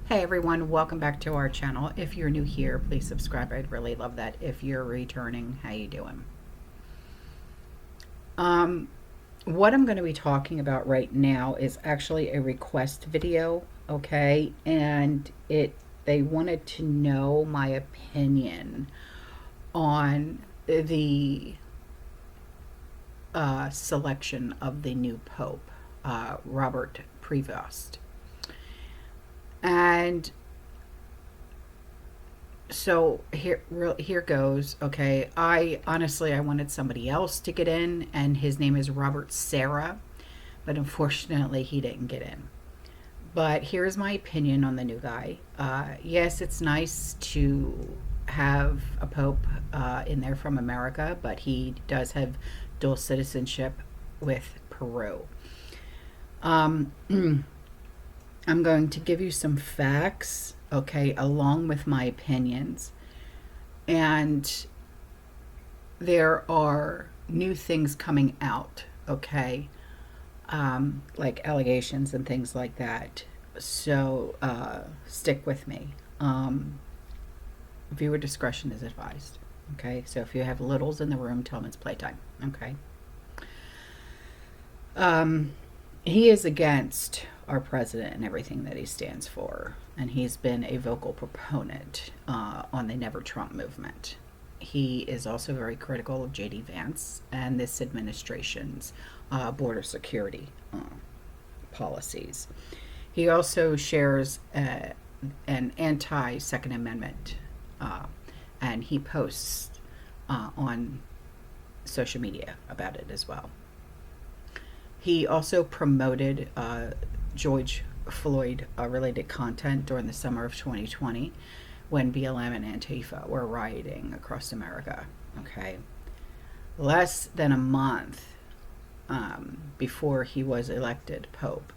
Hey everyone, welcome back to our channel. If you're new here, please subscribe. I'd really love that. If you're returning, how you doing? Um, what I'm going to be talking about right now is actually a request video, okay? And they wanted to know my opinion on the selection of the new Pope, Robert Prevost. And so here goes. Okay, I wanted somebody else to get in, and his name is Robert Sarah, but unfortunately he didn't get in. But here's my opinion on the new guy. Yes, it's nice to have a pope in there from America, but he does have dual citizenship with Peru. Um, I'm going to give you some facts, okay, along with my opinions. And there are new things coming out, okay, like allegations and things like that. So stick with me. Viewer discretion is advised, okay? So if you have littles in the room, tell them it's playtime, okay? Um, he is against our president and everything that he stands for, and he's been a vocal proponent on the Never Trump movement. He is also very critical of J.D. Vance and this administration's border security policies. He also shares an anti Second Amendment, and he posts on social media about it as well. He also promoted George Floyd related content during the summer of 2020 when BLM and Antifa were rioting across America. Okay. Less than a month before he was elected Pope,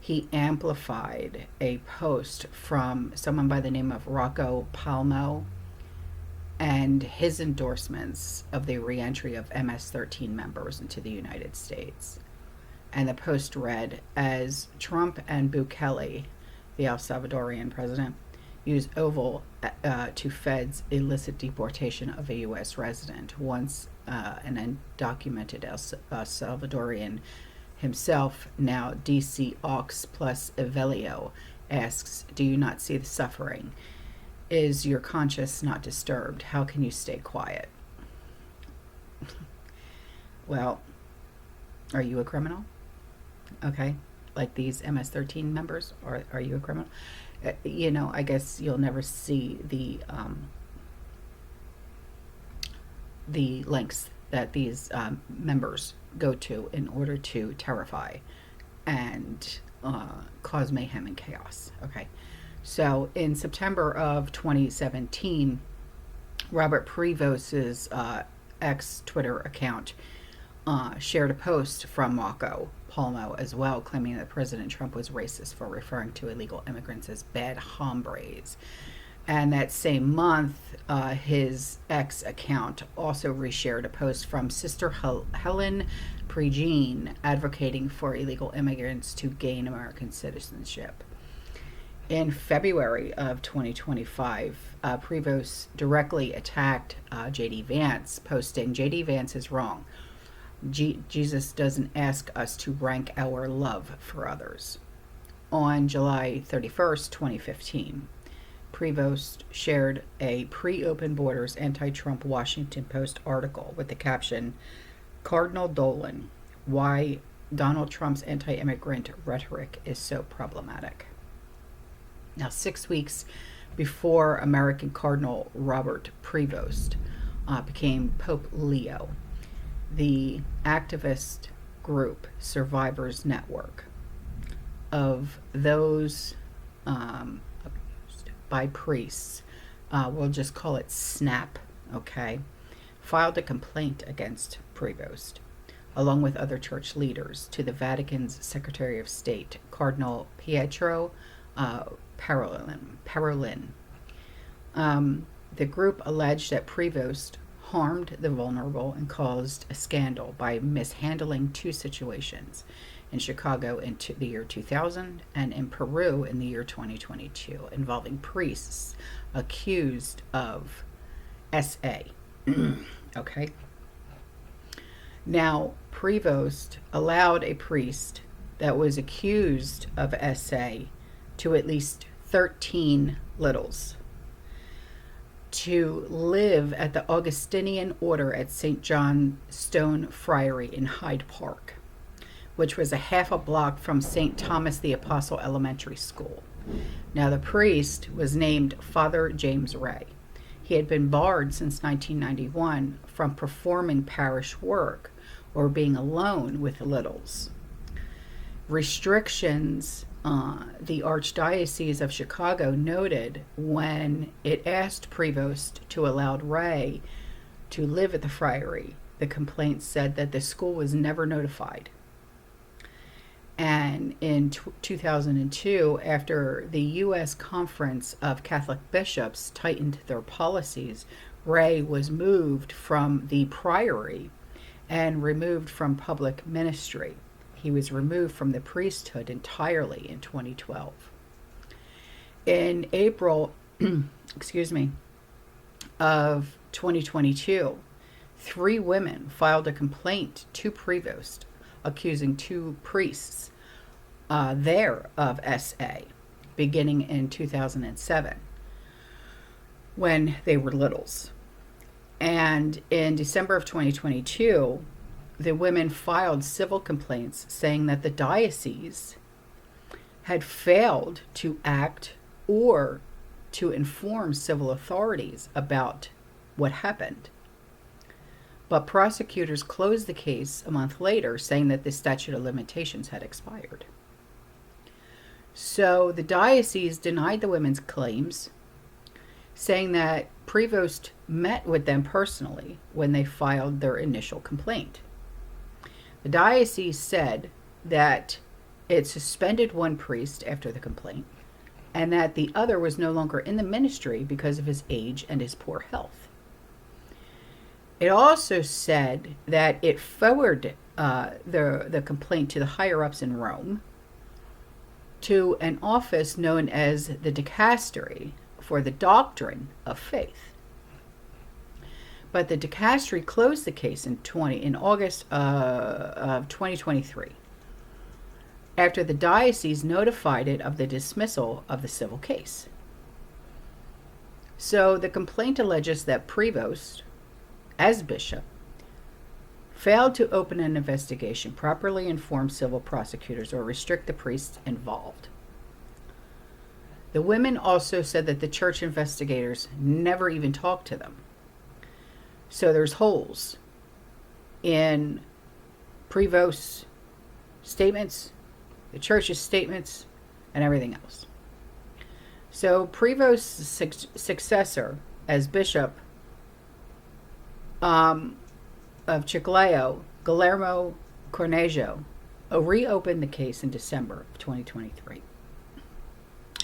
he amplified a post from someone by the name of Rocco Palmo and his endorsements of the reentry of MS-13 members into the United States. And the post read, as Trump and Bukele, the El Salvadorian president, use Oval to feds illicit deportation of a U.S. resident, once an undocumented El Salvadorian himself, now DC Aux plus Evelio, asks, do you not see the suffering? Is your conscience not disturbed? How can you stay quiet? Well, are you a criminal? Okay, like these MS-13 members, are you a criminal? I guess you'll never see the lengths that these members go to in order to terrify and cause mayhem and chaos. Okay, so in September of 2017, Robert Prevost's ex Twitter account shared a post from Rocco Palmo as well, claiming that President Trump was racist for referring to illegal immigrants as bad hombres. And that same month, his ex account also reshared a post from Sister Helen Prejean advocating for illegal immigrants to gain American citizenship. In February of 2025, Prevost directly attacked J.D. Vance, posting, J.D. Vance is wrong. Jesus doesn't ask us to rank our love for others. On July 31st, 2015, Prevost shared a pre-open borders anti-Trump Washington Post article with the caption, Cardinal Dolan, why Donald Trump's anti-immigrant rhetoric is so problematic. Now, 6 weeks before American Cardinal Robert Prevost became Pope Leo, the activist group Survivors Network of those abused by priests, we'll just call it SNAP, okay, filed a complaint against Prevost, along with other church leaders, to the Vatican's Secretary of State, Cardinal Pietro Parolin. The group alleged that Prevost harmed the vulnerable and caused a scandal by mishandling two situations in Chicago in the year 2000 and in Peru in the year 2022, involving priests accused of SA. Okay. Now, Prevost allowed a priest that was accused of SA to at least 13 littles to live at the Augustinian order at St. John Stone Friary in Hyde Park, which was a half a block from St. Thomas the Apostle Elementary School. Now, the priest was named Father James Ray. He had been barred since 1991 from performing parish work or being alone with littles. Restrictions the Archdiocese of Chicago noted when it asked Prevost to allow Ray to live at the friary. The complaint said that the school was never notified. And in 2002, after the U.S. Conference of Catholic Bishops tightened their policies, Ray was moved from the priory and removed from public ministry. He was removed from the priesthood entirely in 2012. In April, of 2022, 3 women filed a complaint to Prevost accusing 2 priests there of SA, beginning in 2007, when they were littles. And in December of 2022, the women filed civil complaints saying that the diocese had failed to act or to inform civil authorities about what happened. But prosecutors closed the case a month later, saying that the statute of limitations had expired. So the diocese denied the women's claims, saying that Prevost met with them personally when they filed their initial complaint. The diocese said that it suspended one priest after the complaint and that the other was no longer in the ministry because of his age and his poor health. It also said that it forwarded the complaint to the higher-ups in Rome, to an office known as the Dicastery for the Doctrine of Faith. But the Dicastery closed the case in August of 2023, after the diocese notified it of the dismissal of the civil case. So the complaint alleges that Prevost, as bishop, failed to open an investigation, properly inform civil prosecutors, or restrict the priests involved. The women also said that the church investigators never even talked to them. So there's holes in Prevost's statements, the church's statements, and everything else. So Prevost's successor as bishop of Chiclayo, Guillermo Cornejo, reopened the case in December of 2023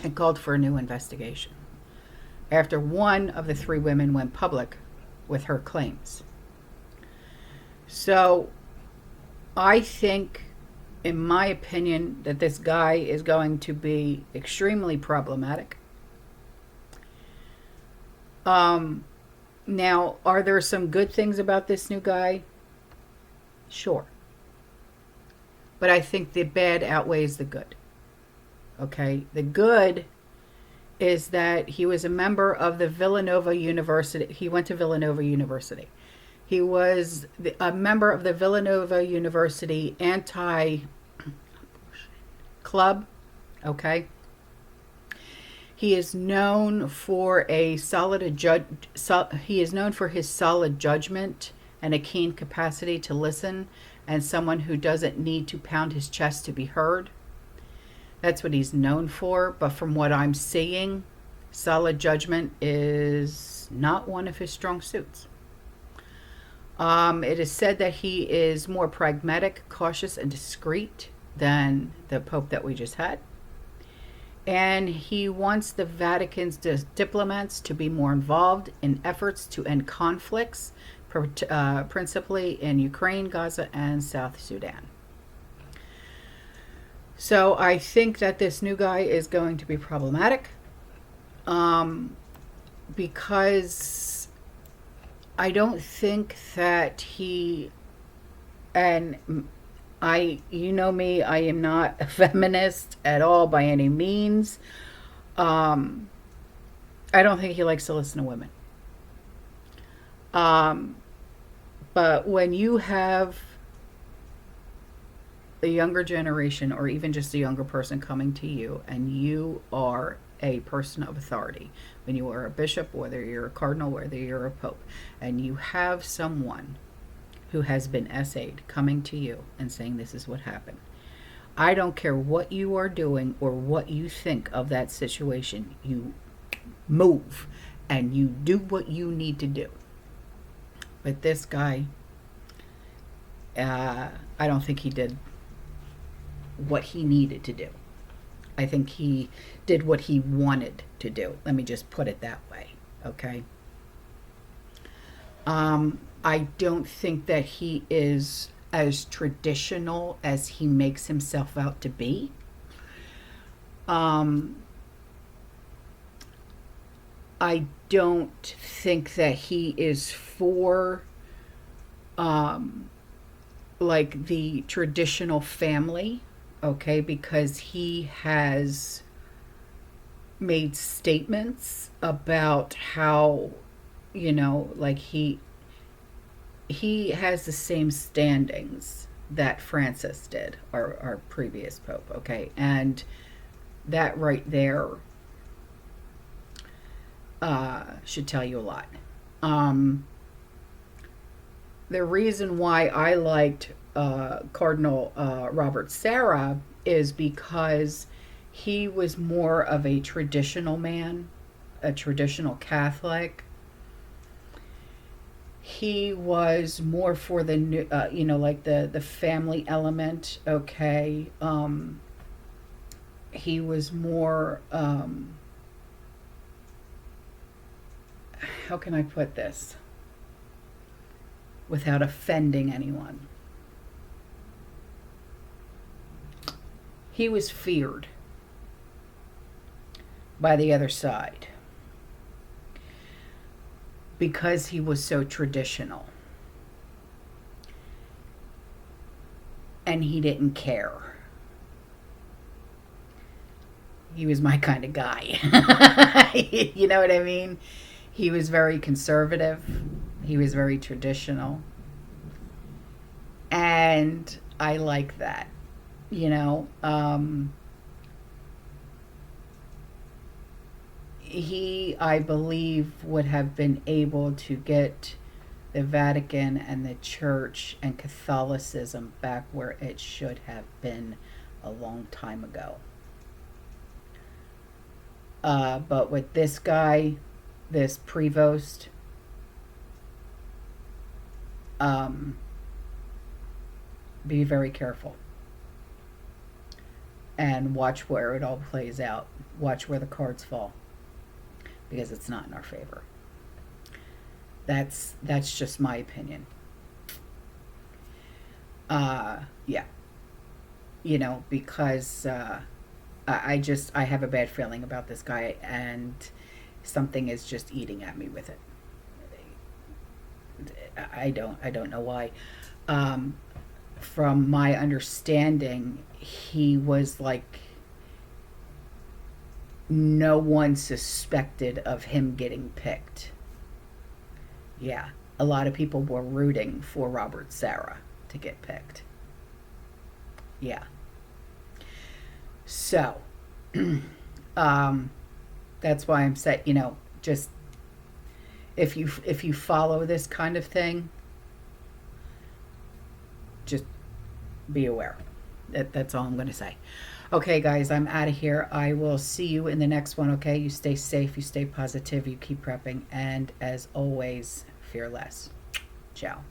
and called for a new investigation after one of the 3 women went public with her claims. So I think, in my opinion, that this guy is going to be extremely problematic. Now, are there some good things about this new guy? Sure. But I think the bad outweighs the good. Okay? The good is that he was a member of the Villanova University. He went to Villanova University. He was a member of the Villanova University anti-club. Okay? He is known for his solid judgment and a keen capacity to listen, and someone who doesn't need to pound his chest to be heard. That's what he's known for, but from what I'm seeing, solid judgment is not one of his strong suits. It is said that he is more pragmatic, cautious, and discreet than the Pope that we just had. And he wants the Vatican's diplomats to be more involved in efforts to end conflicts, principally in Ukraine, Gaza, and South Sudan. So I think that this new guy is going to be problematic, um, because I don't think that he, and you know me, I am not a feminist at all by any means. Um, I don't think he likes to listen to women. Um, but when you have a younger generation or even just a younger person coming to you and you are a person of authority, when you are a bishop, whether you're a cardinal, whether you're a pope, and you have someone who has been essayed coming to you and saying this is what happened, I don't care what you are doing or what you think of that situation, you move and you do what you need to do. But this guy, I don't think he did what he needed to do. I think he did what he wanted to do. Let me just put it that way, okay? I don't think that he is as traditional as he makes himself out to be. Um, I don't think that he is for like the traditional family, okay, because he has made statements about how, like he has the same standings that Francis did, our previous pope, okay, and that right there should tell you a lot. The reason why I liked Cardinal Robert Sarah is because he was more of a traditional man, a traditional Catholic. He was more for the new, like the family element. Okay, he was more. How can I put this without offending anyone? He was feared by the other side because he was so traditional. And he didn't care. He was my kind of guy. You know what I mean? He was very conservative. He was very traditional. And I like that. He, I believe, would have been able to get the Vatican and the Church and Catholicism back where it should have been a long time ago. But with this guy, this Prevost, be very careful and watch where it all plays out. Watch where the cards fall, because it's not in our favor. That's just my opinion. Yeah, because I have a bad feeling about this guy, and something is just eating at me with it. I don't know why. From my understanding, he was like, no one suspected of him getting picked. Yeah, a lot of people were rooting for Robert Sarah to get picked. Yeah. So, that's why I'm saying, just if you follow this kind of thing, just be aware. That's all I'm going to say. Okay, guys, I'm out of here. I will see you in the next one, okay? You stay safe, you stay positive, you keep prepping, and as always, fear less. Ciao.